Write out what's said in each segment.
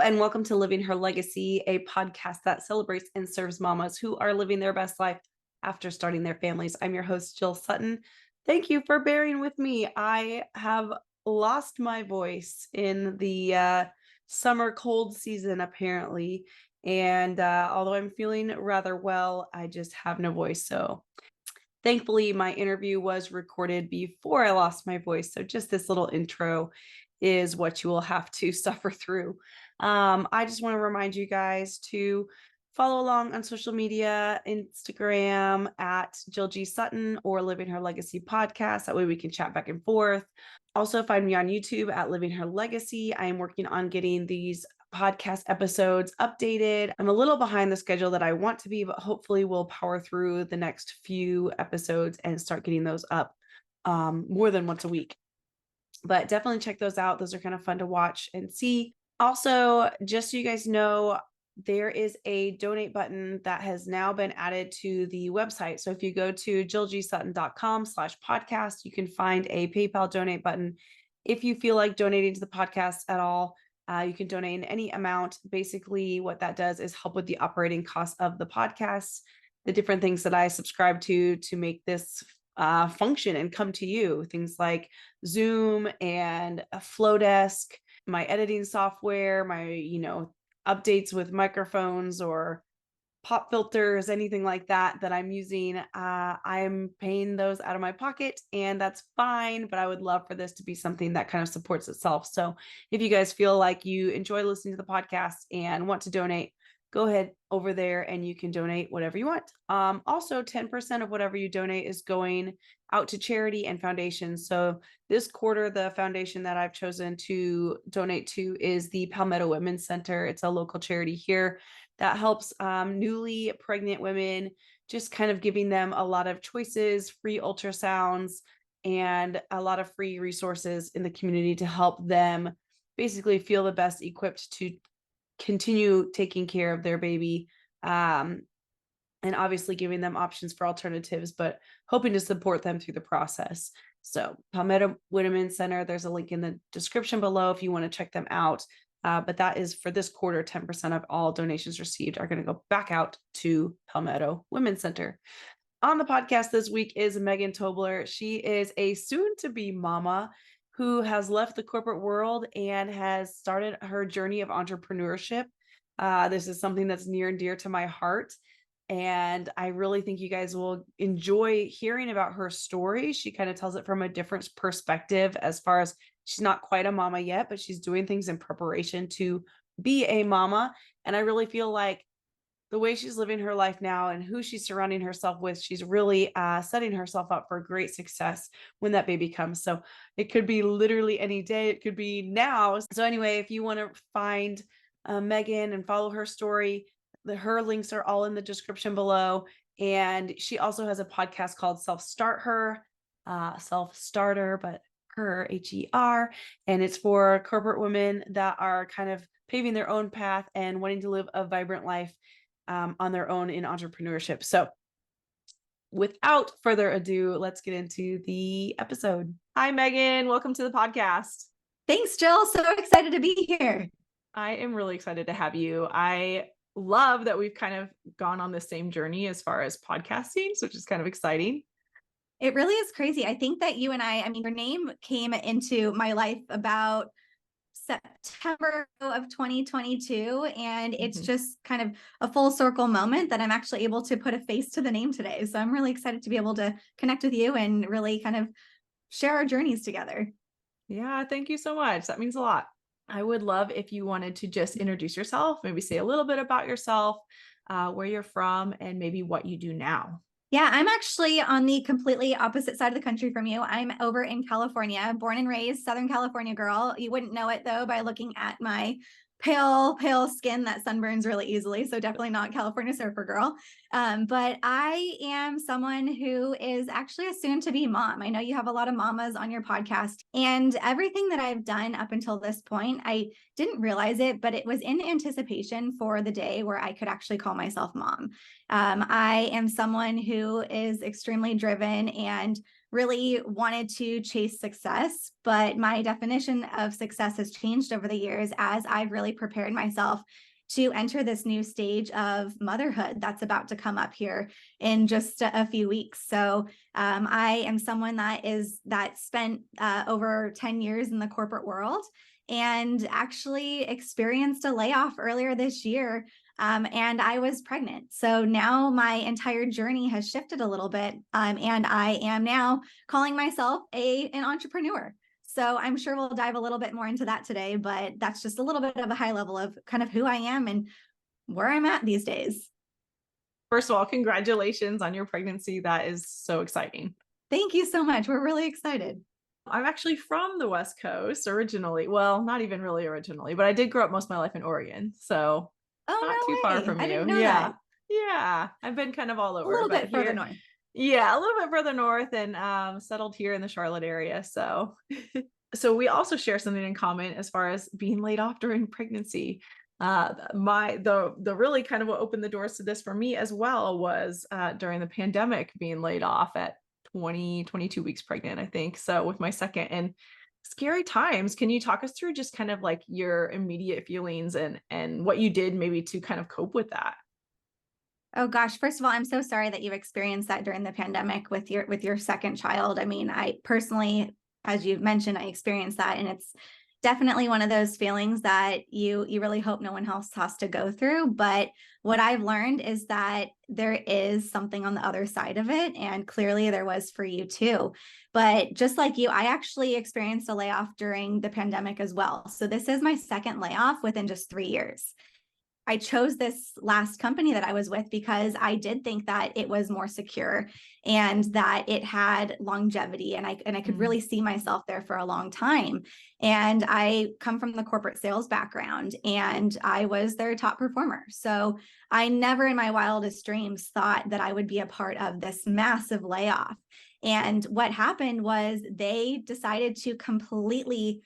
and welcome to Living Her Legacy, a podcast that celebrates and serves mamas who are living their best life after starting their families. I'm your host, Jill Sutton. Thank you for bearing with me. I have lost my voice in the summer cold season, apparently. And although I'm feeling rather well, I just have no voice. So thankfully, my interview was recorded before I lost my voice. So just this little intro is what you will have to suffer through. I just want to remind you guys to follow along on social media, Instagram at Jill G. Sutton or Living Her Legacy Podcast. That way we can chat back and forth. Also find me on YouTube at Living Her Legacy. I am working on getting these podcast episodes updated. I'm a little behind the schedule that I want to be, but hopefully we'll power through the next few episodes and start getting those up more than once a week. But definitely check those out. Those are kind of fun to watch and see. Also, just so you guys know, there is a donate button that has now been added to the website. So if you go to jillgsutton.com/podcast, you can find a PayPal donate button. If you feel like donating to the podcast at all, you can donate in any amount. Basically, what that does is help with the operating costs of the podcast, the different things that I subscribe to make this function and come to you. Things like Zoom and a Flowdesk, my editing software, my, updates with microphones or pop filters, anything like that I'm using. I'm paying those out of my pocket, and that's fine, but I would love for this to be something that kind of supports itself. So if you guys feel like you enjoy listening to the podcast and want to donate, go ahead over there and you can donate whatever you want. Also, 10% of whatever you donate is going out to charity and foundations. So this quarter, the foundation that I've chosen to donate to is the Palmetto Women's Center. It's a local charity here that helps newly pregnant women, just kind of giving them a lot of choices, free ultrasounds, and a lot of free resources in the community to help them basically feel the best equipped to continue taking care of their baby, and obviously giving them options for alternatives, but hoping to support them through the process. So Palmetto Women's Center, there's a link in the description below if you want to check them out. But that is for this quarter, 10% of all donations received are going to go back out to Palmetto Women's Center. On the podcast this week is Megan Tobler. She is a soon-to-be mama who has left the corporate world and has started her journey of entrepreneurship. This is something that's near and dear to my heart, and I really think you guys will enjoy hearing about her story. She kind of tells it from a different perspective, as far as she's not quite a mama yet, but she's doing things in preparation to be a mama. And I really feel like the way she's living her life now and who she's surrounding herself with, she's really setting herself up for great success when that baby comes. So it could be literally any day. It could be now. So anyway, if you want to find Megan and follow her story, her links are all in the description below. And she also has a podcast called Self StartHER, Self Starter, but her, H-E-R. And it's for corporate women that are kind of paving their own path and wanting to live a vibrant life on their own in entrepreneurship. So without further ado, let's get into the episode. Hi, Megan. Welcome to the podcast. Thanks, Jill. So excited to be here. I am really excited to have you. I love that we've kind of gone on the same journey as far as podcasting, which is kind of exciting. It really is crazy. I think that you and I mean, your name came into my life about September of 2022. And it's just kind of a full circle moment that I'm actually able to put a face to the name today. So I'm really excited to be able to connect with you and really kind of share our journeys together. Yeah, thank you so much. That means a lot. I would love if you wanted to just introduce yourself, maybe say a little bit about yourself, where you're from, and maybe what you do now. Yeah, I'm actually on the completely opposite side of the country from you. I'm over in California, born and raised Southern California girl. You wouldn't know it though by looking at my pale skin that sunburns really easily. So definitely not California surfer girl. But I am someone who is actually a soon to be mom. I know you have a lot of mamas on your podcast, and everything that I've done up until this point, I didn't realize it, but it was in anticipation for the day where I could actually call myself mom. I am someone who is extremely driven and really wanted to chase success, but my definition of success has changed over the years as I've really prepared myself to enter this new stage of motherhood that's about to come up here in just a few weeks. So I am someone that spent over 10 years in the corporate world and actually experienced a layoff earlier this year. And I was pregnant. So now my entire journey has shifted a little bit. And I am now calling myself an entrepreneur. So I'm sure we'll dive a little bit more into that today, but that's just a little bit of a high level of kind of who I am and where I'm at these days. First of all, congratulations on your pregnancy. That is so exciting. Thank you so much. We're really excited. I'm actually from the West Coast originally. Well, not even really originally, but I did grow up most of my life in Oregon. So not too Oh, no far way. from I didn't you. know Yeah. that. Yeah. I've been kind of all A over, little but bit further here, north. yeah, a little bit further north and settled here in the Charlotte area. So so we also share something in common as far as being laid off during pregnancy. The really kind of what opened the doors to this for me as well was during the pandemic being laid off at 22 weeks pregnant, I think. So with my second, and scary times. Can you talk us through just kind of like your immediate feelings and what you did maybe to kind of cope with that? Oh gosh, first of all, I'm so sorry that you've experienced that during the pandemic with your second child. I mean, I personally, as you've mentioned, I experienced that, and it's definitely one of those feelings that you really hope no one else has to go through. But what I've learned is that there is something on the other side of it, and clearly there was for you too. But just like you, I actually experienced a layoff during the pandemic as well. So this is my second layoff within just 3 years. I chose this last company that I was with because I did think that it was more secure and that it had longevity, and I could Mm. really see myself there for a long time. And I come from the corporate sales background and I was their top performer. So I never in my wildest dreams thought that I would be a part of this massive layoff. And what happened was they decided to completely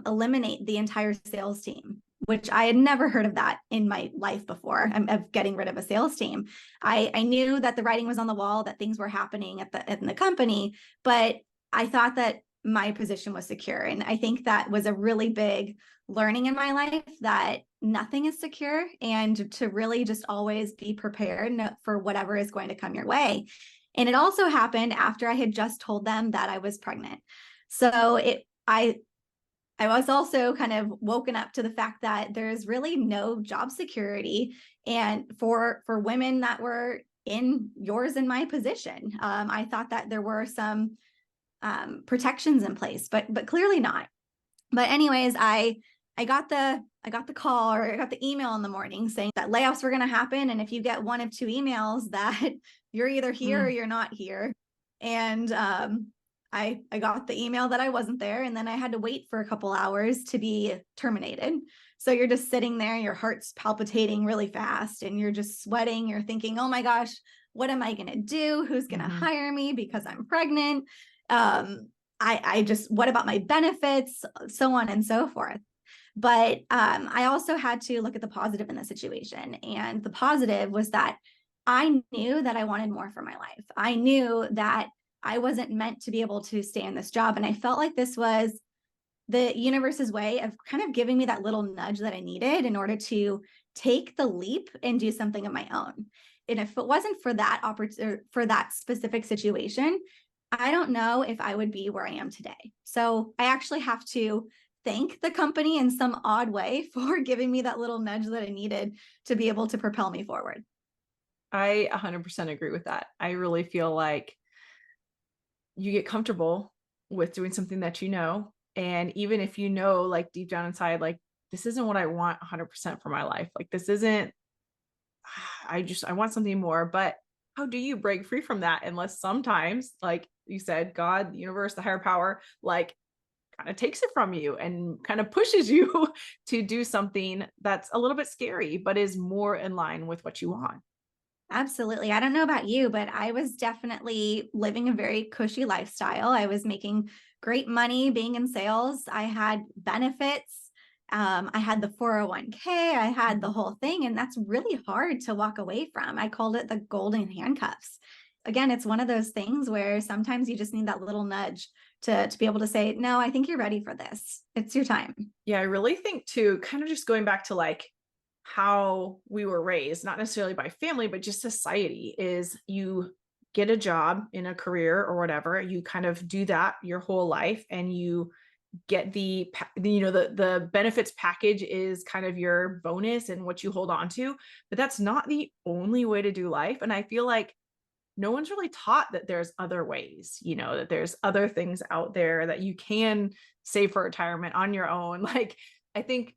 eliminate the entire sales team, which I had never heard of that in my life before, of getting rid of a sales team. I knew that the writing was on the wall, that things were happening in the company, but I thought that my position was secure. And I think that was a really big learning in my life, that nothing is secure and to really just always be prepared for whatever is going to come your way. And it also happened after I had just told them that I was pregnant. So I was also kind of woken up to the fact that there's really no job security, and for women that were in yours and my position. I thought that there were some protections in place, but clearly not. But anyways, I got the call, or I got the email in the morning saying that layoffs were going to happen, and if you get one of two emails, that you're either here or Mm. you're not here. And I got the email that I wasn't there, and then I had to wait for a couple hours to be terminated. So you're just sitting there, your heart's palpitating really fast, and you're just sweating. You're thinking, "Oh my gosh, what am I going to do? Who's going to Mhm. hire me because I'm pregnant? I just, what about my benefits?" So on and so forth. But I also had to look at the positive in the situation. And the positive was that I knew that I wanted more for my life. I knew that I wasn't meant to be able to stay in this job. And I felt like this was the universe's way of kind of giving me that little nudge that I needed in order to take the leap and do something of my own. And if it wasn't for that opportunity, for that specific situation, I don't know if I would be where I am today. So I actually have to thank the company in some odd way for giving me that little nudge that I needed to be able to propel me forward. I 100% agree with that. I really feel like you get comfortable with doing something that you know. And even if you know, like deep down inside, like this isn't what I want 100% for my life. Like this isn't, I want something more. But how do you break free from that unless sometimes, like you said, God, the universe, the higher power, like kind of takes it from you and kind of pushes you to do something that's a little bit scary, but is more in line with what you want. Absolutely. I don't know about you, but I was definitely living a very cushy lifestyle. I was making great money being in sales. I had benefits. I had the 401k. I had the Mhm. whole thing. And that's really hard to walk away from. I called it the golden handcuffs. again, it's one of those things where sometimes you just need that little nudge to be able to say, no, I think you're ready for this. It's your time. Yeah, I really think too, kind of just going back to like how we were raised, not necessarily by family, but just society, is you get a job in a career or whatever, you kind of do that your whole life, and you get the benefits package is kind of your bonus and what you hold on to, but that's not the only way to do life. And I feel like no one's really taught that there's other ways, that there's other things out there that you can save for retirement on your own. Like, I think,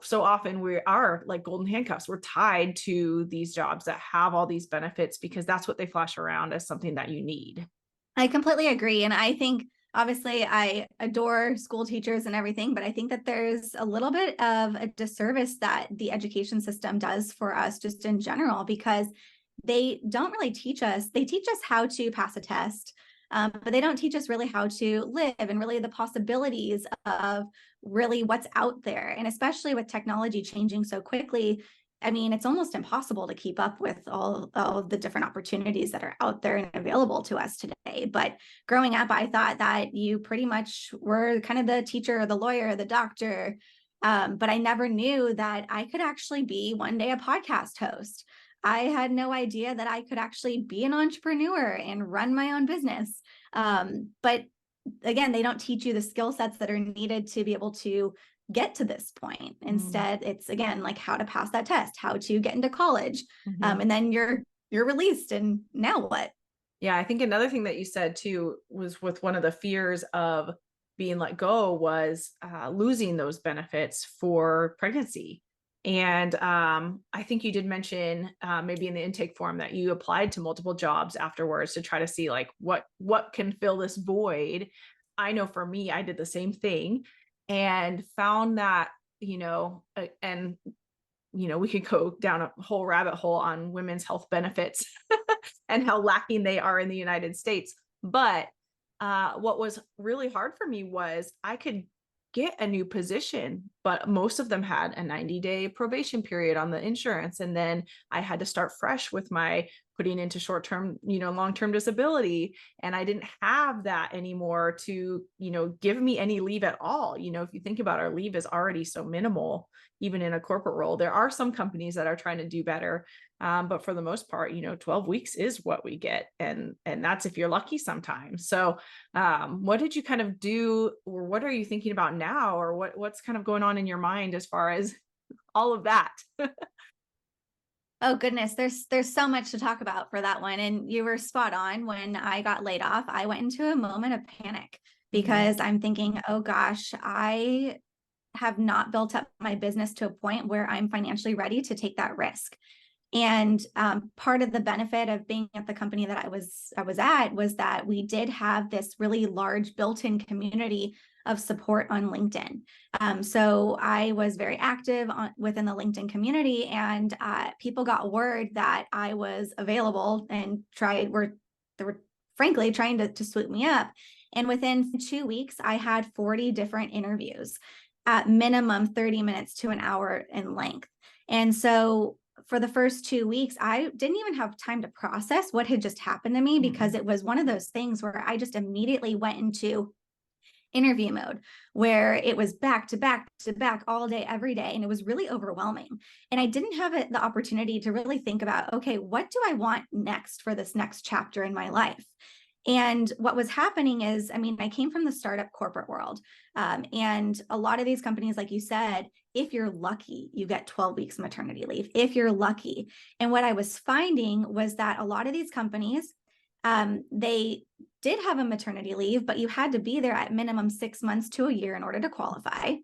so often we are like golden handcuffs. We're tied to these jobs that have all these benefits because that's what they flash around as something that you need. I completely agree. And I think obviously I adore school teachers and everything, but I think that there's a little bit of a disservice that the education system does for us just in general, because they don't really teach us. They teach us how to pass a test, but they don't teach us really how to live and really the possibilities of really what's out there. And especially with technology changing so quickly, I mean, it's almost impossible to keep up with all of the different opportunities that are out there and available to us today. But growing up, I thought that you pretty much were kind of the teacher, the lawyer, the doctor. But I never knew that I could actually be one day a podcast host. I had no idea that I could actually be an entrepreneur and run my own business. But again, they don't teach you the skill sets that are needed to be able to get to this point. Instead, it's again like how to pass that test, how to get into college, and then you're released. And now what? Yeah, I think another thing that you said too was with one of the fears of being let go was losing those benefits for pregnancy. And I think you did mention maybe in the intake form that you applied to multiple jobs afterwards to try to see like what can fill this void. I know for me, I did the same thing and found that, and we could go down a whole rabbit hole on women's health benefits and how lacking they are in the United States. But what was really hard for me was I could get a new position, but most of them had a 90-day probation period on the insurance. And then I had to start fresh with my putting into short-term, long-term disability. And I didn't have that anymore to, give me any leave at all. If you think about, our leave is already so minimal, even in a corporate role. There are some companies that are trying to do better. But for the most part, 12 weeks is what we get. And that's if you're lucky sometimes. So what did you kind of do, or what are you thinking about now, or what's kind of going on in your mind as far as all of that? Oh goodness, there's so much to talk about for that one. And you were spot on. When I got laid off, I went into a moment of panic because I'm thinking, oh gosh, I have not built up my business to a point where I'm financially ready to take that risk. And part of the benefit of being at the company that I was at was that we did have this really large built-in community of support on LinkedIn. So I was very active within the LinkedIn community, and people got word that I was available and they were frankly trying to swoop me up. And within 2 weeks, I had 40 different interviews, at minimum 30 minutes to an hour in length. And so for the first 2 weeks, I didn't even have time to process what had just happened to me, because it was one of those things where I just immediately went into interview mode, where it was back to back to back all day, every day. And it was really overwhelming. And I didn't have the opportunity to really think about, okay, what do I want next for this next chapter in my life? And what was happening is, I mean, I came from the startup corporate world. And a lot of these companies, like you said, if you're lucky, you get 12 weeks maternity leave, if you're lucky. And what I was finding was that a lot of these companies, they did have a maternity leave, but you had to be there at minimum 6 months to a year in order to qualify,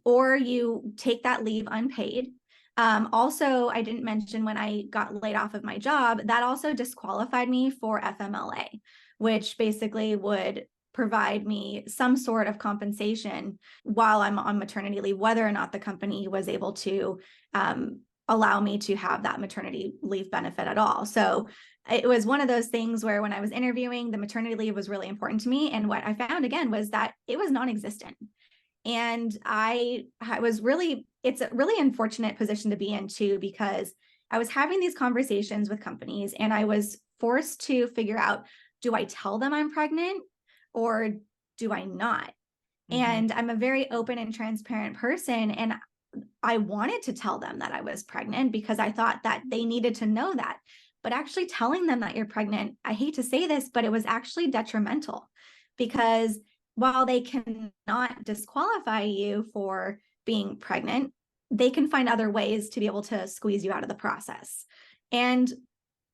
or you take that leave unpaid. Also, I didn't mention when I got laid off of my job, that also disqualified me for FMLA, which basically would provide me some sort of compensation while I'm on maternity leave, whether or not the company was able to allow me to have that maternity leave benefit at all. So it was one of those things where when I was interviewing, the maternity leave was really important to me. And what I found again was that it was non-existent. And I was really, it's a really unfortunate position to be in too, because I was having these conversations with companies and I was forced to figure out, do I tell them I'm pregnant or do I not? And I'm a very open and transparent person. And I wanted to tell them that I was pregnant because I thought that they needed to know that. But actually telling them that you're pregnant, I hate to say this, but it was actually detrimental, because while they cannot disqualify you for being pregnant, they can find other ways to be able to squeeze you out of the process. And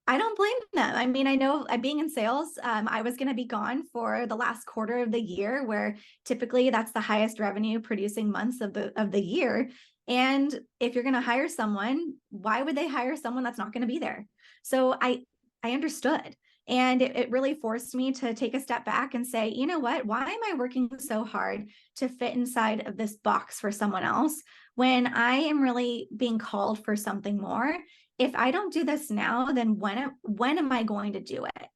I don't blame them. I mean, I know being in sales, I was going to be gone for the last quarter of the year, where typically that's the highest revenue producing months of the year. And if you're going to hire someone, why would they hire someone that's not going to be there? So I understood. And it really forced me to take a step back and say, you know what? Why am I working so hard to fit inside of this box for someone else when I am really being called for something more? If I don't do this now, then when am I going to do it?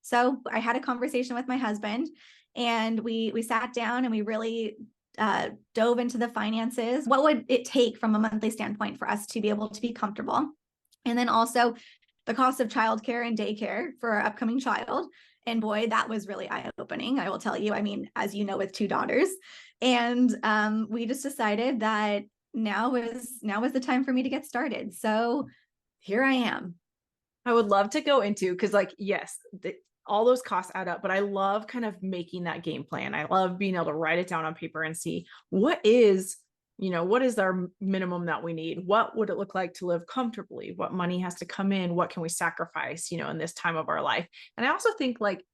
So I had a conversation with my husband, and we sat down and we really dove into the finances. What would it take from a monthly standpoint for us to be able to be comfortable? And then also the cost of childcare and daycare for our upcoming child. And boy, that was really eye-opening, I will tell you. I mean, as you know, with 2 daughters. And we just decided that now was the time for me to get started. So here I am. I would love to go into, because like, yes, all those costs add up, but I love kind of making that game plan. I love being able to write it down on paper and see what is our minimum that we need? What would it look like to live comfortably? What money has to come in? What can we sacrifice, in this time of our life? And I also think like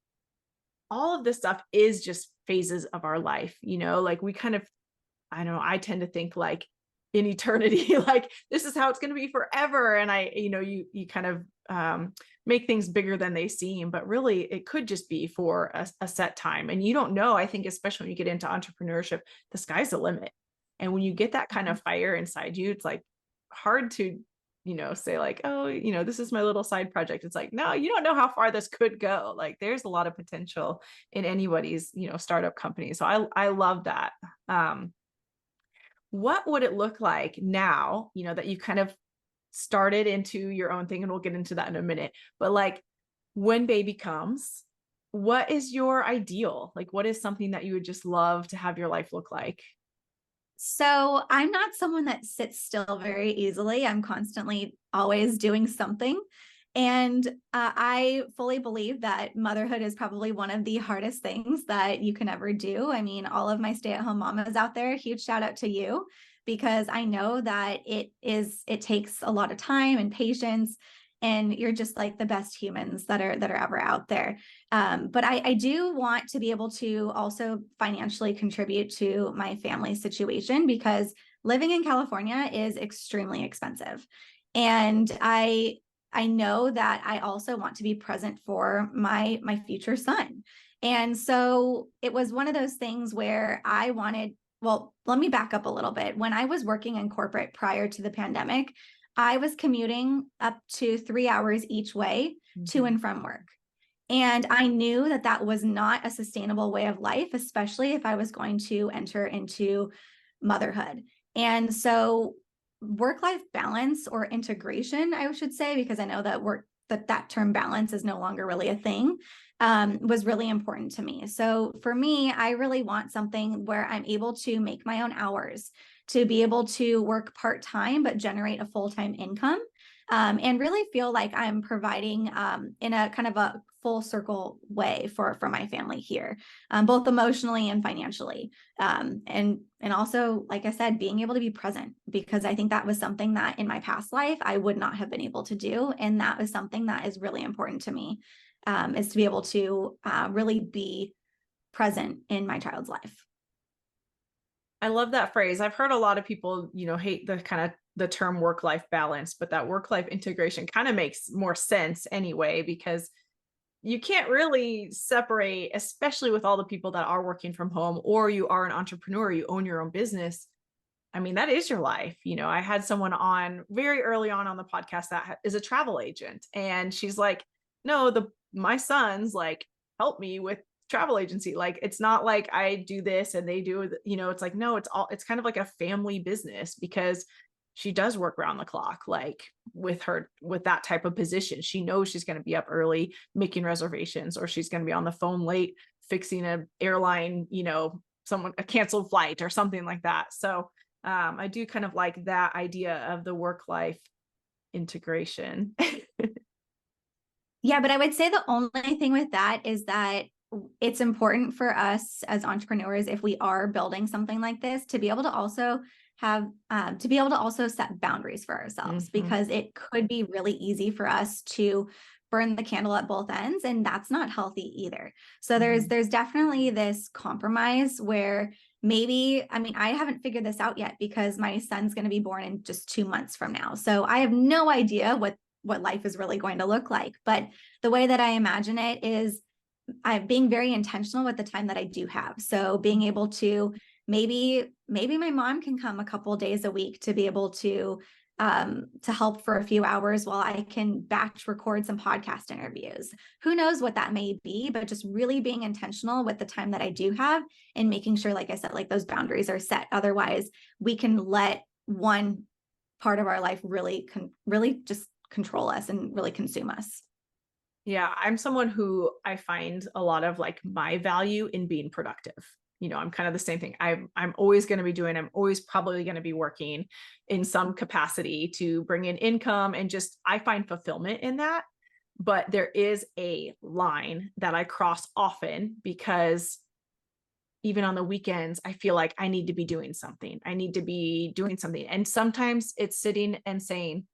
all of this stuff is just phases of our life, like we kind of, I don't know, I tend to think like in eternity, like this is how it's going to be forever. And you kind of make things bigger than they seem, but really it could just be for a set time. And you don't know, I think, especially when you get into entrepreneurship, the sky's the limit. And when you get that kind of fire inside you, it's like hard to, say like, oh, this is my little side project. It's like, no, you don't know how far this could go. Like there's a lot of potential in anybody's, startup company. So I love that. What would it look like now, that you kind of started into your own thing, and we'll get into that in a minute, but like when baby comes, what is your ideal? Like, what is something that you would just love to have your life look like? So I'm not someone that sits still very easily. I'm constantly always doing something. And I fully believe that motherhood is probably one of the hardest things that you can ever do. I mean, all of my stay-at-home mamas out there, huge shout out to you, because I know that it takes a lot of time and patience, and you're just like the best humans that are ever out there. But I do want to be able to also financially contribute to my family situation, because living in California is extremely expensive. And I know that I also want to be present for my future son. And so it was one of those things where well, let me back up a little bit. When I was working in corporate prior to the pandemic, I was commuting up to 3 hours each way to and from work. And I knew that that was not a sustainable way of life, especially if I was going to enter into motherhood. And so work-life balance, or integration, I should say, because I know that term balance is no longer really a thing, was really important to me. So for me, I really want something where I'm able to make my own hours, to be able to work part-time, but generate a full-time income, and really feel like I'm providing in a kind of a full circle way for my family here, both emotionally and financially. And also, like I said, being able to be present, because I think that was something that in my past life I would not have been able to do. And that was something that is really important to me, is to be able to really be present in my child's life. I love that phrase. I've heard a lot of people, hate the term work-life balance, but that work-life integration kind of makes more sense anyway, because you can't really separate, especially with all the people that are working from home, or you are an entrepreneur, you own your own business. I mean, that is your life. I had someone on very early on the podcast that is a travel agent, and she's like, no, my sons like help me with travel agency. Like, it's not like I do this and they do, it's like, no, it's kind of like a family business, because she does work around the clock, like with that type of position. She knows she's going to be up early making reservations, or she's going to be on the phone late fixing an airline, a canceled flight or something like that. So I do kind of like that idea of the work-life integration. Yeah, but I would say the only thing with that is that it's important for us as entrepreneurs, if we are building something like this, to be able to also set boundaries for ourselves, because it could be really easy for us to burn the candle at both ends, and that's not healthy either. So there's definitely this compromise where maybe, I mean, I haven't figured this out yet because my son's going to be born in just 2 months from now. So I have no idea what life is really going to look like. But the way that I imagine it is I'm being very intentional with the time that I do have. So being able to maybe my mom can come a couple of days a week to be able to help for a few hours while I can batch record some podcast interviews. Who knows what that may be, but just really being intentional with the time that I do have and making sure, like I said, like those boundaries are set. Otherwise, we can let one part of our life really just control us and really consume us. Yeah, I'm someone who I find a lot of like my value in being productive. I'm kind of the same thing. I'm always going to be doing, I'm always probably going to be working in some capacity to bring in income, and just, I find fulfillment in that. But there is a line that I cross often, because even on the weekends, I feel like I need to be doing something. I need to be doing something. And sometimes it's sitting and saying,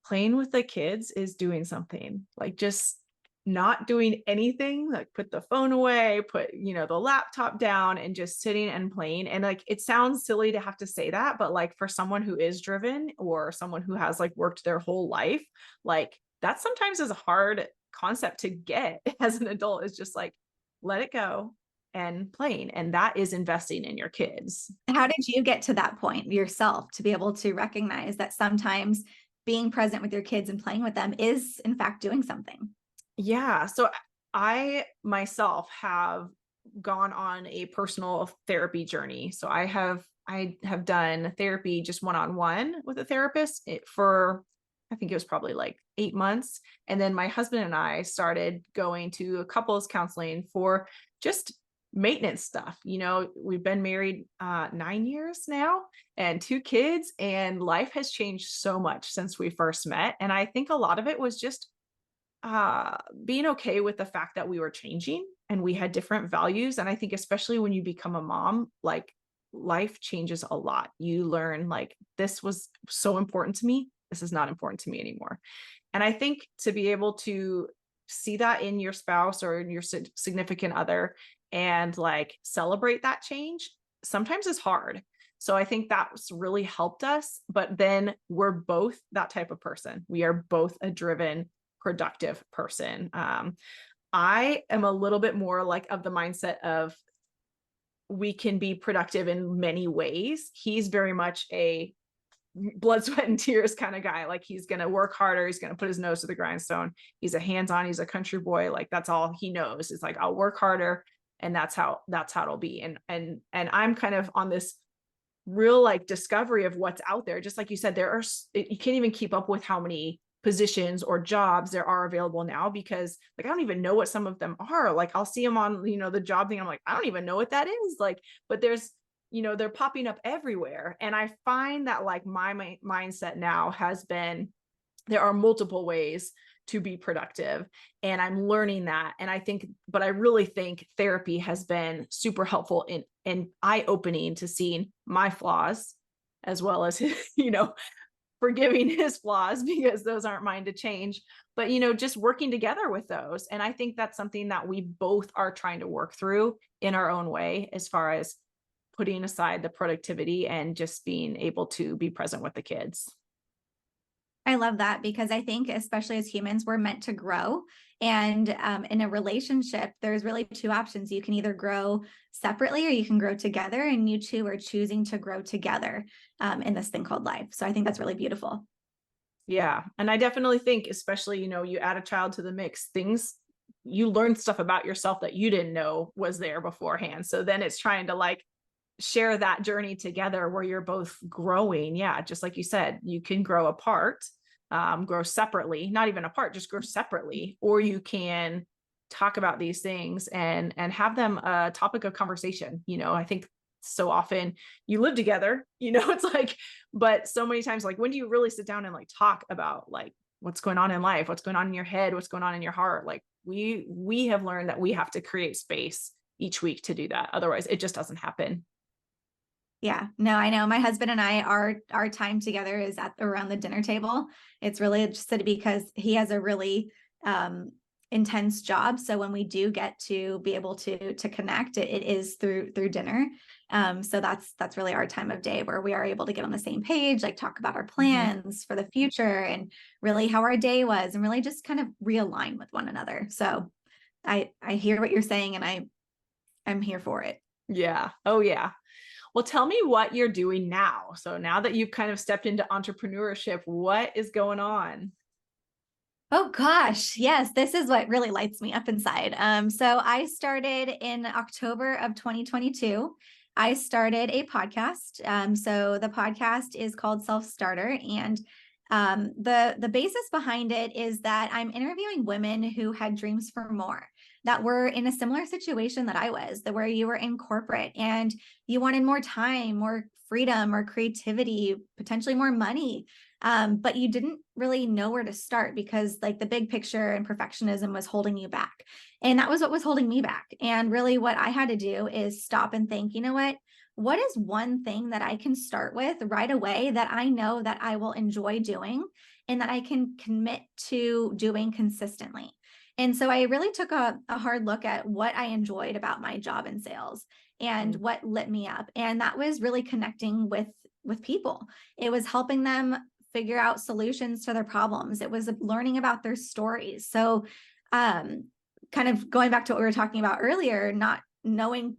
playing with the kids is doing something, like just not doing anything, like put the phone away, put, the laptop down, and just sitting and playing. And like, it sounds silly to have to say that, but like for someone who is driven, or someone who has like worked their whole life, like that sometimes is a hard concept to get as an adult, is just like, let it go and playing. And that is investing in your kids. How did you get to that point yourself to be able to recognize that sometimes being present with your kids and playing with them is in fact doing something? Yeah. So I myself have gone on a personal therapy journey. So I have done therapy just one-on-one with a therapist for, I think it was probably like 8 months. And then my husband and I started going to a couples counseling for just maintenance stuff. We've been married 9 years now and 2 kids, and life has changed so much since we first met. And I think a lot of it was just being okay with the fact that we were changing and we had different values. And I think especially when you become a mom, like life changes a lot. You learn like, this was so important to me, this is not important to me anymore. And I think to be able to see that in your spouse or in your significant other, and like celebrate that change, sometimes is hard. So I think that's really helped us. But then we're both that type of person. We are both a driven, productive person. I am a little bit more like of the mindset of, we can be productive in many ways. He's very much a blood, sweat, and tears kind of guy. Like, he's going to work harder. He's going to put his nose to the grindstone. He's a hands-on, he's a country boy. Like, that's all he knows. It's like, I'll work harder, and that's how it'll be. And I'm kind of on this real like discovery of what's out there. Just like you said, you can't even keep up with how many positions or jobs there are available now, because like, I don't even know what some of them are. Like, I'll see them on, the job thing. I'm like, I don't even know what that is. Like, but there's, they're popping up everywhere. And I find that like my mindset now has been, there are multiple ways to be productive, and I'm learning that. And I really think therapy has been super helpful in eye-opening to seeing my flaws, as well as, forgiving his flaws, because those aren't mine to change, but, just working together with those. And I think that's something that we both are trying to work through in our own way, as far as putting aside the productivity and just being able to be present with the kids. I love that, because I think especially as humans, we're meant to grow. And in a relationship, there's really 2 options. You can either grow separately or you can grow together, and you two are choosing to grow together in this thing called life. So I think that's really beautiful. Yeah. And I definitely think, especially, you add a child to the mix, you learn stuff about yourself that you didn't know was there beforehand. So then it's trying to like share that journey together where you're both growing. Yeah. Just like you said, you can grow apart, grow separately, not even apart, just grow separately, or you can talk about these things and have them a topic of conversation. I think so often you live together, it's like, but so many times, like, when do you really sit down and like talk about like what's going on in life, what's going on in your head, what's going on in your heart? Like we have learned that we have to create space each week to do that. Otherwise it just doesn't happen. Yeah, no, I know. My husband and I, our time together is at around the dinner table. It's really just because he has a really intense job. So when we do get to be able to connect, it is through dinner. So that's really our time of day where we are able to get on the same page, like talk about our plans for the future and really how our day was, and really just kind of realign with one another. So I hear what you're saying, and I'm here for it. Yeah. Oh yeah. Well, tell me what you're doing now. So now that you've kind of stepped into entrepreneurship, what is going on? Oh gosh, yes, this is what really lights me up inside. So I started in October of 2022. I started a podcast. So the podcast is called Self StartHER, and the basis behind it is that I'm interviewing women who had dreams for more, that were in a similar situation that I was, that where you were in corporate and you wanted more time, more freedom, or creativity, potentially more money. But you didn't really know where to start because like the big picture and perfectionism was holding you back. And that was what was holding me back. And really what I had to do is stop and think, you know what is one thing that I can start with right away that I know that I will enjoy doing and that I can commit to doing consistently? And so I really took a hard look at what I enjoyed about my job in sales and what lit me up. And that was really connecting with people. It was helping them figure out solutions to their problems. It was learning about their stories. So kind of going back to what we were talking about earlier, not knowing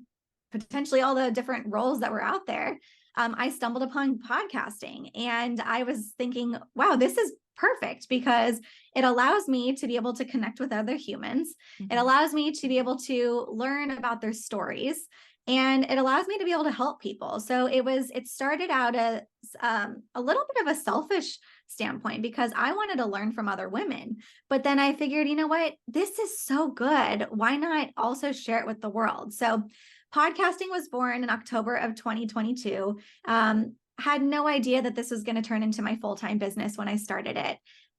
potentially all the different roles that were out there, I stumbled upon podcasting and I was thinking, wow, this is perfect because it allows me to be able to connect with other humans. It allows me to be able to learn about their stories, and it allows me to be able to help people. So it started out as a little bit of a selfish standpoint because I wanted to learn from other women. But then I figured, you know what, this is so good. Why not also share it with the world? So podcasting was born in October of 2022. Had no idea that this was going to turn into my full-time business when I started it.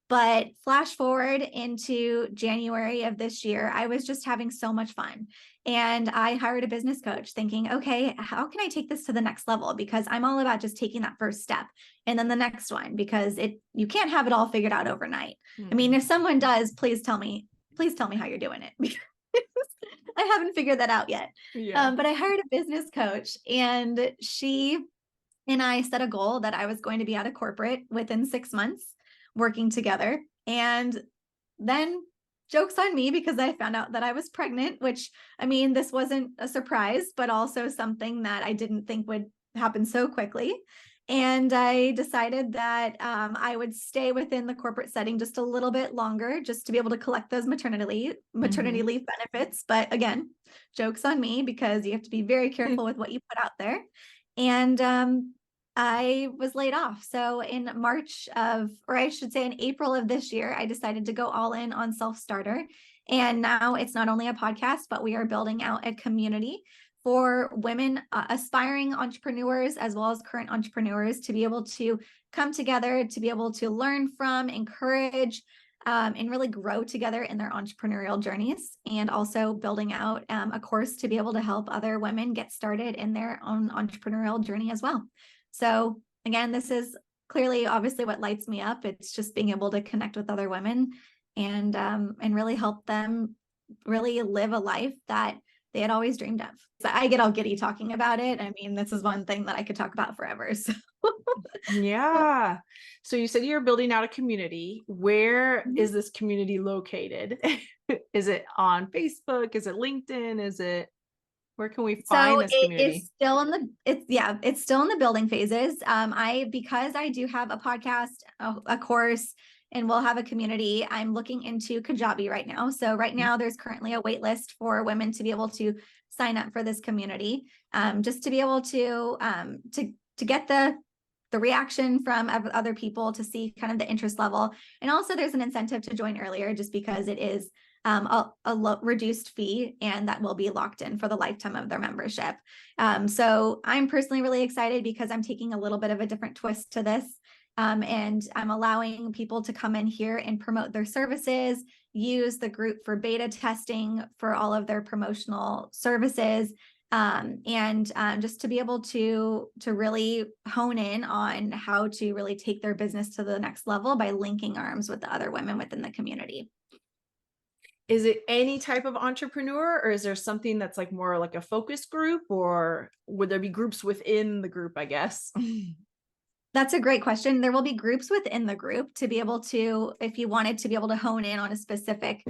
But flash forward into January of this year, I was just having so much fun. And I hired a business coach thinking, okay, how can I take this to the next level? Because I'm all about just taking that first step and then the next one, because you can't have it all figured out overnight. I mean, if someone does, please tell me how you're doing it, because I haven't figured that out yet. Yeah. But I hired a business coach, and she and I set a goal that I was going to be out of corporate within 6 months working together. And then joke's on me because I found out that I was pregnant, which, I mean, this wasn't a surprise, but also something that I didn't think would happen so quickly. And I decided that I would stay within the corporate setting just a little bit longer, just to be able to collect those maternity leave benefits. But again, joke's on me because you have to be very careful with what you put out there. And I was laid off. So in April of this year, I decided to go all in on Self StartHER. And now it's not only a podcast, but we are building out a community for women, aspiring entrepreneurs, as well as current entrepreneurs, to be able to come together, to be able to learn from, encourage, and really grow together in their entrepreneurial journeys, and also building out a course to be able to help other women get started in their own entrepreneurial journey as well. So again, this is clearly, obviously, what lights me up. It's just being able to connect with other women and really help them really live a life that they had always dreamed of. So I get all giddy talking about it. I mean, this is one thing that I could talk about forever. So Yeah. So you said you're building out a community. Where is this community located? Is it on Facebook? Is it LinkedIn? Where can we find this community? It's still in the building phases. Because I do have a podcast, a course, and we'll have a community. I'm looking into Kajabi right now. So right now there's currently a wait list for women to be able to sign up for this community, just to be able to get the reaction from other people, to see kind of the interest level. And also there's an incentive to join earlier, just because it is a reduced fee, and that will be locked in for the lifetime of their membership. So I'm personally really excited because I'm taking a little bit of a different twist to this. And I'm allowing people to come in here and promote their services, use the group for beta testing for all of their promotional services, and just to be able to really hone in on how to really take their business to the next level by linking arms with the other women within the community. Is it any type of entrepreneur, or is there something that's like more like a focus group, or would there be groups within the group, I guess? That's a great question. There will be groups within the group to be able to, if you wanted to be able to hone in on a specific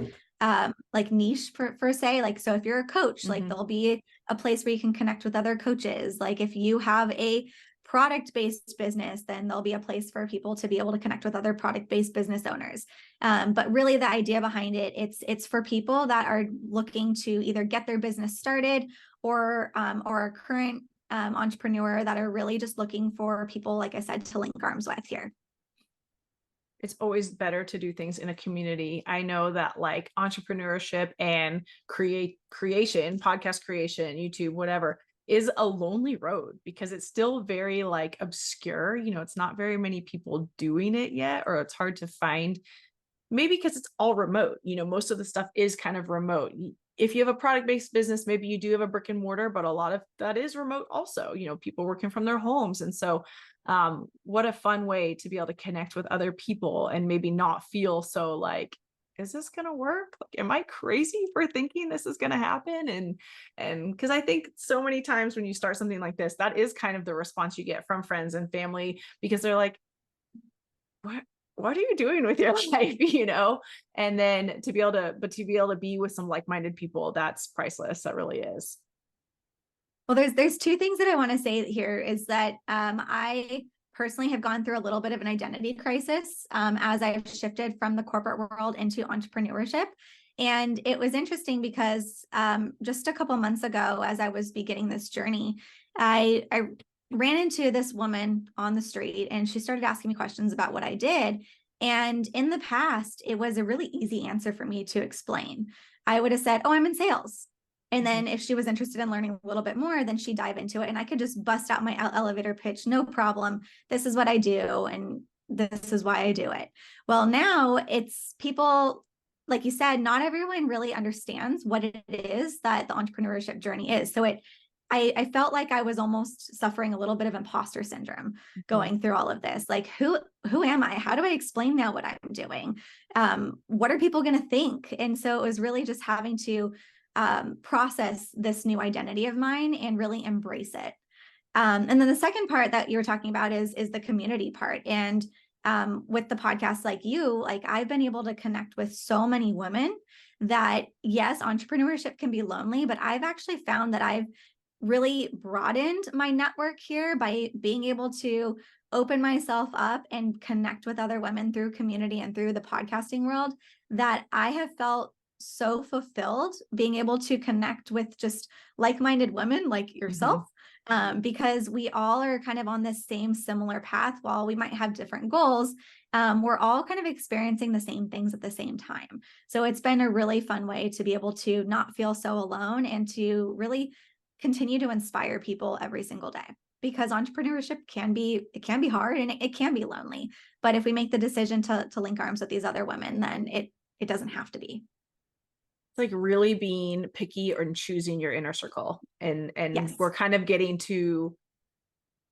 like niche per se, like, so if you're a coach, like there'll be a place where you can connect with other coaches. Like if you have a product-based business, then there'll be a place for people to be able to connect with other product-based business owners. But really the idea behind it, it's for people that are looking to either get their business started, or a current entrepreneur that are really just looking for people, like I said, to link arms with here. It's always better to do things in a community. I know that like entrepreneurship and creation, podcast creation, YouTube, whatever, is a lonely road, because it's still very like obscure. You know, it's not very many people doing it yet, or it's hard to find, maybe because it's all remote. You know, most of the stuff is kind of remote. If you have a product-based business, maybe you do have a brick and mortar, but a lot of that is remote also, you know, people working from their homes. And so what a fun way to be able to connect with other people and maybe not feel so like, is this going to work? Like, am I crazy for thinking this is going to happen? And because I think so many times when you start something like this, that is kind of the response you get from friends and family, because they're like, what are you doing with your life? You know, and then to be able to be with some like-minded people, that's priceless. That really is. Well, there's two things that I want to say here, is that I personally have gone through a little bit of an identity crisis as I've shifted from the corporate world into entrepreneurship. And it was interesting because just a couple months ago, as I was beginning this journey, I ran into this woman on the street, and she started asking me questions about what I did. And in the past, it was a really easy answer for me to explain. I would have said, oh, I'm in sales. And then if she was interested in learning a little bit more, then she'd dive into it. And I could just bust out my elevator pitch, no problem. This is what I do, and this is why I do it. Well, now it's people, like you said, not everyone really understands what it is that the entrepreneurship journey is. So I felt like I was almost suffering a little bit of imposter syndrome going through all of this. Like, who am I? How do I explain now what I'm doing? What are people going to think? And so it was really just having to process this new identity of mine and really embrace it. And then the second part that you were talking about is the community part. And with the podcast like you, like I've been able to connect with so many women that, yes, entrepreneurship can be lonely, but I've actually found that I've really broadened my network here by being able to open myself up and connect with other women through community and through the podcasting world, that I have felt so fulfilled being able to connect with just like-minded women like yourself, because we all are kind of on this same similar path. While we might have different goals, we're all kind of experiencing the same things at the same time. So it's been a really fun way to be able to not feel so alone, and to really continue to inspire people every single day, because entrepreneurship can be hard, and it can be lonely. But if we make the decision to link arms with these other women, then it doesn't have to be. Like really being picky and choosing your inner circle. And Yes. We're kind of getting to,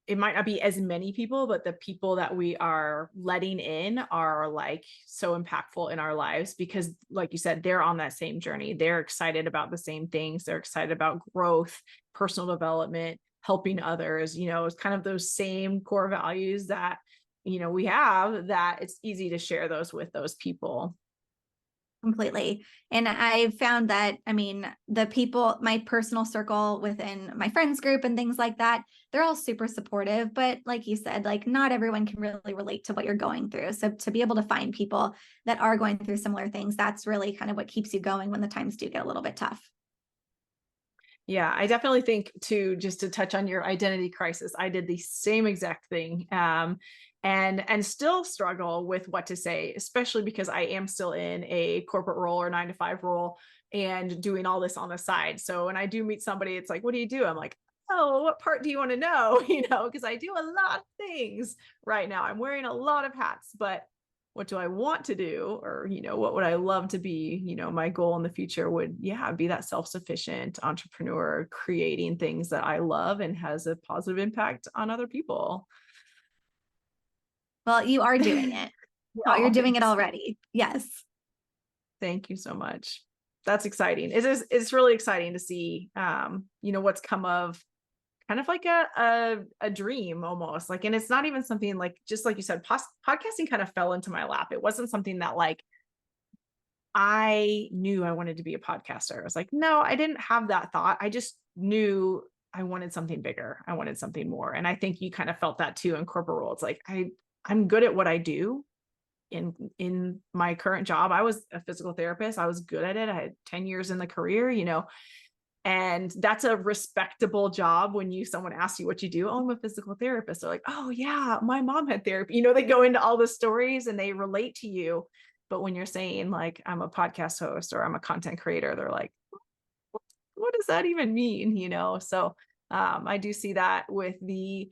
it might not be as many people, but the people that we are letting in are like so impactful in our lives, because like you said, they're on that same journey. They're excited about the same things. They're excited about growth, personal development, helping others. You know, it's kind of those same core values that, you know, we have, that it's easy to share those with those people. Completely. And I found that, I mean, the people, my personal circle within my friends group and things like that, they're all super supportive. But like you said, like not everyone can really relate to what you're going through. So to be able to find people that are going through similar things, that's really kind of what keeps you going when the times do get a little bit tough. Yeah, I definitely think too, just to touch on your identity crisis, I did the same exact thing. And still struggle with what to say, especially because I am still in a corporate role or 9 to 5 role and doing all this on the side. So when I do meet somebody, it's like, what do you do? I'm like, oh, what part do you want to know? Because I do a lot of things right now. I'm wearing a lot of hats, but what do I want to do? Or, what would I love to be? My goal in the future would, be that self-sufficient entrepreneur creating things that I love and has a positive impact on other people. Well, you are doing it. Oh, you're Oh, doing it thanks. already. Yes. Thank you so much. That's exciting. It's really exciting to see, what's come of kind of like a dream almost like, and it's not even something like, just like you said, podcasting kind of fell into my lap. It wasn't something that like I knew I wanted to be a podcaster. I was like, no, I didn't have that thought. I just knew I wanted something bigger. I wanted something more. And I think you kind of felt that too in corporate roles. Like I'm good at what I do. In my current job, I was a physical therapist. I was good at it. I had 10 years in the career, and that's a respectable job when someone asks you what you do. Oh, I'm a physical therapist. They're like, oh yeah, my mom had therapy. They go into all the stories and they relate to you. But when you're saying like, I'm a podcast host or I'm a content creator, they're like, what does that even mean? So I do see that with the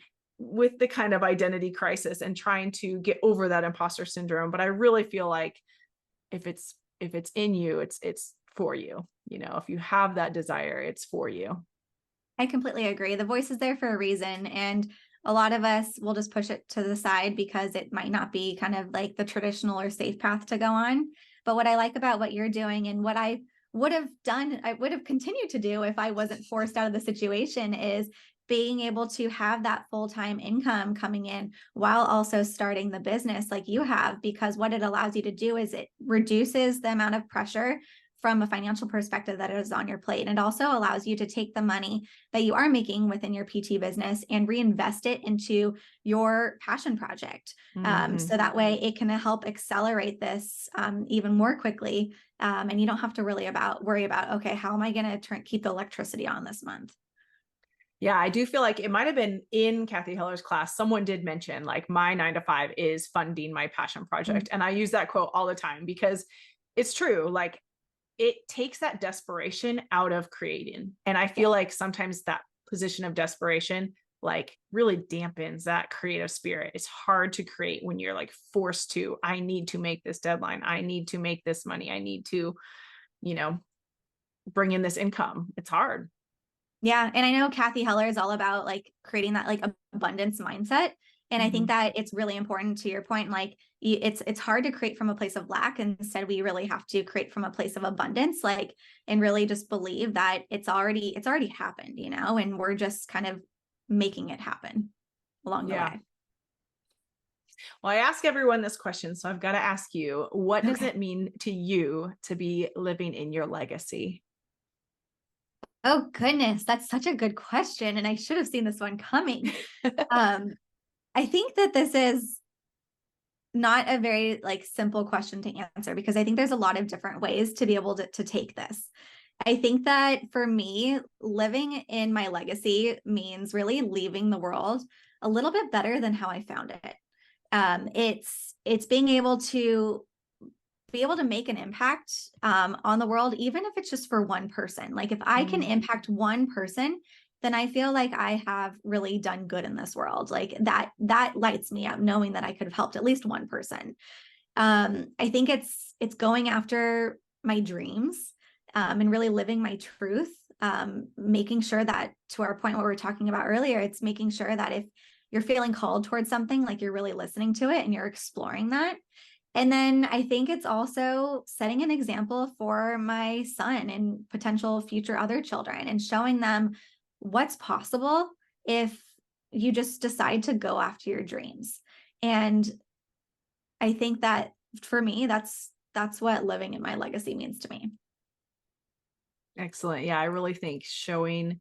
kind of identity crisis and trying to get over that imposter syndrome. But I really feel like if it's in you, it's for you. If you have that desire, it's for you. I completely agree. The voice is there for a reason. And a lot of us will just push it to the side because it might not be kind of like the traditional or safe path to go on. But what I like about what you're doing and what I would have done, I would have continued to do if I wasn't forced out of the situation, is being able to have that full-time income coming in while also starting the business like you have, because what it allows you to do is it reduces the amount of pressure from a financial perspective that is on your plate. And it also allows you to take the money that you are making within your PT business and reinvest it into your passion project. Mm-hmm. So that way it can help accelerate this even more quickly. And you don't have to really worry about, okay, how am I going to keep the electricity on this month? Yeah, I do feel like it might have been in Kathy Heller's class. Someone did mention like my 9 to 5 is funding my passion project. Mm-hmm. And I use that quote all the time because it's true. Like it takes that desperation out of creating. And I feel like sometimes that position of desperation like really dampens that creative spirit. It's hard to create when you're like forced to, I need to make this deadline. I need to make this money. I need to, bring in this income. It's hard. Yeah. And I know Kathy Heller is all about like creating that like abundance mindset. And I think that it's really important to your point, like it's hard to create from a place of lack. Instead, we really have to create from a place of abundance, like, and really just believe that it's already happened, and we're just kind of making it happen along the way. Well, I ask everyone this question, so I've got to ask you, what does it mean to you to be living in your legacy? Oh goodness, that's such a good question. And I should have seen this one coming. I think that this is not a very like simple question to answer, because I think there's a lot of different ways to be able to take this. I think that for me, living in my legacy means really leaving the world a little bit better than how I found it. It's being able to make an impact on the world, even if it's just for one person. Like if I can impact one person, then I feel like I have really done good in this world. Like that lights me up, knowing that I could have helped at least one person. I think it's going after my dreams and really living my truth. Making sure that, to our point, what we were talking about earlier, it's making sure that if you're feeling called towards something, like you're really listening to it and you're exploring that. And then I think it's also setting an example for my son and potential future other children, and showing them what's possible if you just decide to go after your dreams. And I think that for me, that's that's what living in my legacy means to me. Excellent. Yeah, I really think showing,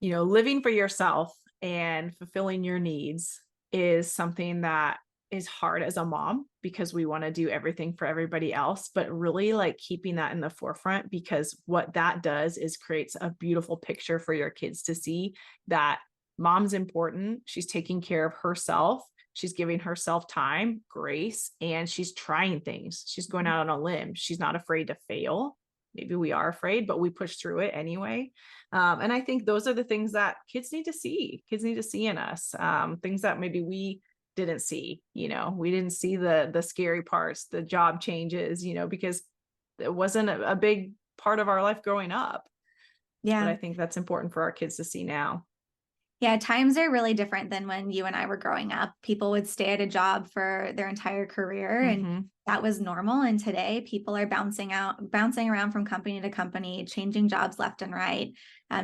living for yourself and fulfilling your needs is something that is hard as a mom because we want to do everything for everybody else, but really like keeping that in the forefront, because what that does is creates a beautiful picture for your kids to see that mom's important. She's taking care of herself. She's giving herself time, grace, and she's trying things. She's going out on a limb. She's not afraid to fail. Maybe we are afraid, but we push through it anyway. And I think those are the things that kids need to see. Kids need to see in us, things that maybe we didn't see. We didn't see the scary parts, the job changes, because it wasn't a big part of our life growing up. But I think that's important for our kids to see now. Yeah, times are really different than when you and I were growing up. People would stay at a job for their entire career, and that was normal. And today people are bouncing around from company to company, changing jobs left and right,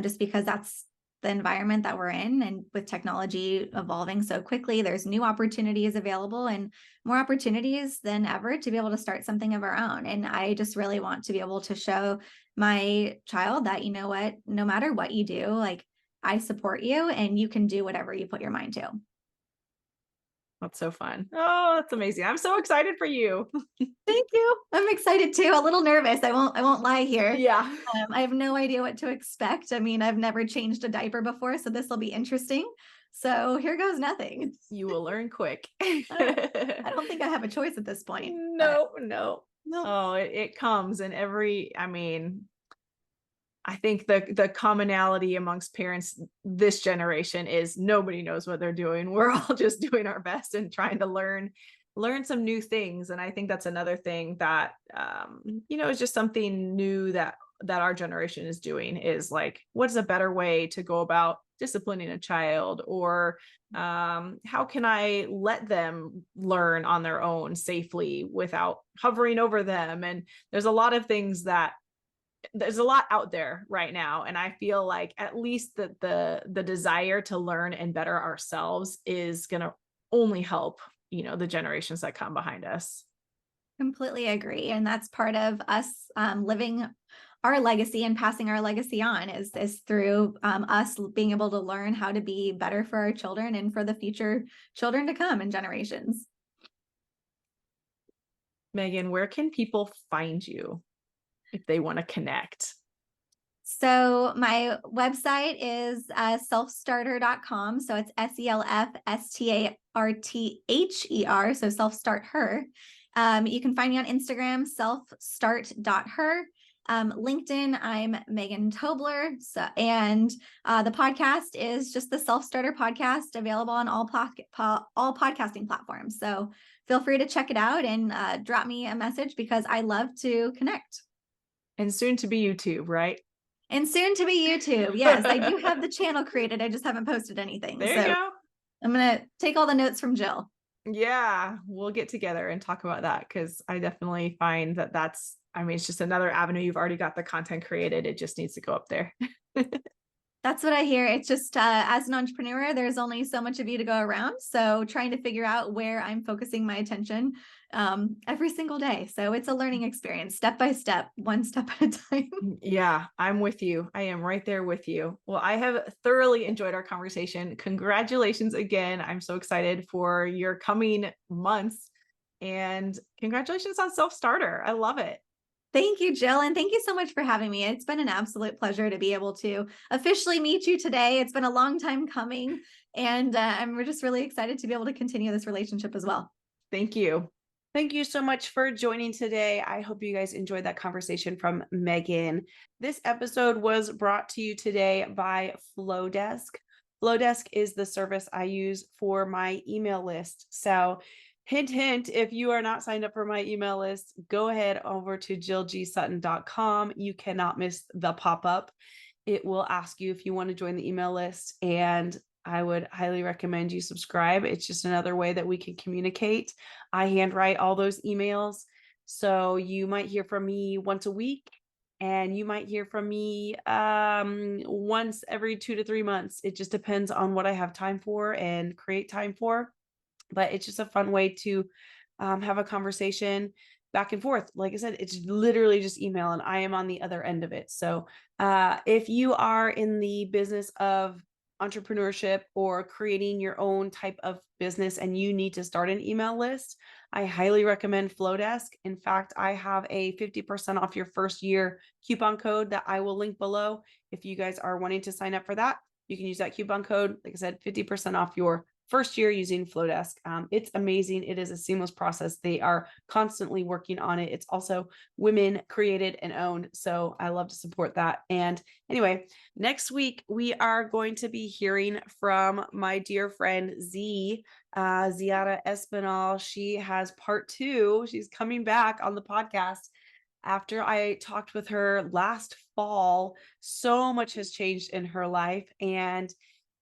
just because that's the environment that we're in. And with technology evolving so quickly, there's new opportunities available and more opportunities than ever to be able to start something of our own. And I just really want to be able to show my child that, you know what, no matter what you do, like, I support you and you can do whatever you put your mind to. That's so fun. Oh, that's amazing. I'm so excited for you. Thank you. I'm excited too. A little nervous. I won't lie here. Yeah. I have no idea what to expect. I mean, I've never changed a diaper before, so this will be interesting. So here goes nothing. You will learn quick. I don't think I have a choice at this point. No. No. Oh, it comes in I think the commonality amongst parents this generation is nobody knows what they're doing. We're all just doing our best and trying to learn some new things. And I think that's another thing that is just something new that our generation is doing, is like, what's a better way to go about disciplining a child, or how can I let them learn on their own safely without hovering over them? And there's a lot out there right now. And I feel like at least that the desire to learn and better ourselves is going to only help, the generations that come behind us. Completely agree. And that's part of us living our legacy and passing our legacy on is through us being able to learn how to be better for our children and for the future children to come and generations. Megan, where can people find you if they want to connect? So my website is selfstarther.com. So it's SELFSTARTHER. So Self StartHER. You can find me on Instagram, selfstart.her. LinkedIn, I'm Megan Tobler. And the podcast is just the Self Starter podcast, available on all podcasting platforms. So feel free to check it out and drop me a message, because I love to connect. And soon to be YouTube, right? And soon to be YouTube. Yes, I do have the channel created. I just haven't posted anything. There you go. I'm going to take all the notes from Jill. Yeah, we'll get together and talk about that, because I definitely find that it's just another avenue. You've already got the content created. It just needs to go up there. That's what I hear. It's just as an entrepreneur, there's only so much of you to go around. So trying to figure out where I'm focusing my attention every single day. So it's a learning experience, step by step, one step at a time. Yeah, I'm with you. I am right there with you. Well, I have thoroughly enjoyed our conversation. Congratulations again. I'm so excited for your coming months, and congratulations on Self Starter. I love it. Thank you, Jill. And thank you so much for having me. It's been an absolute pleasure to be able to officially meet you today. It's been a long time coming, and we're just really excited to be able to continue this relationship as well. Thank you. Thank you so much for joining today. I hope you guys enjoyed that conversation from Megan. This episode was brought to you today by Flowdesk. Flowdesk is the service I use for my email list. So hint, hint, if you are not signed up for my email list, go ahead over to jillgsutton.com. You cannot miss the pop-up. It will ask you if you want to join the email list, and I would highly recommend you subscribe. It's just another way that we can communicate. I handwrite all those emails. So you might hear from me once a week, and you might hear from me once every 2 to 3 months. It just depends on what I have time for and create time for. But it's just a fun way to have a conversation. back and forth. Like I said, it's literally just email, and I am on the other end of it. So if you are in the business of entrepreneurship or creating your own type of business and you need to start an email list, I highly recommend Flowdesk. In fact, I have a 50% off your first year coupon code that I will link below. If you guys are wanting to sign up for that, you can use that coupon code. Like I said, 50% off your first year using Flowdesk. It's amazing. It is a seamless process. They are constantly working on it. It's also women created and owned. So I love to support that. And anyway, next week, we are going to be hearing from my dear friend Ziara Espinal. She has part 2. She's coming back on the podcast. After I talked with her last fall, so much has changed in her life. And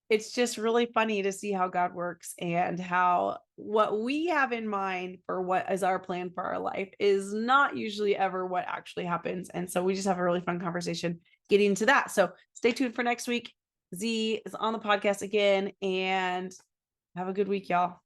it's just really funny to see how God works and how what we have in mind for what is our plan for our life is not usually ever what actually happens. And so we just have a really fun conversation getting into that. So stay tuned for next week. Z is on the podcast again, and have a good week, y'all.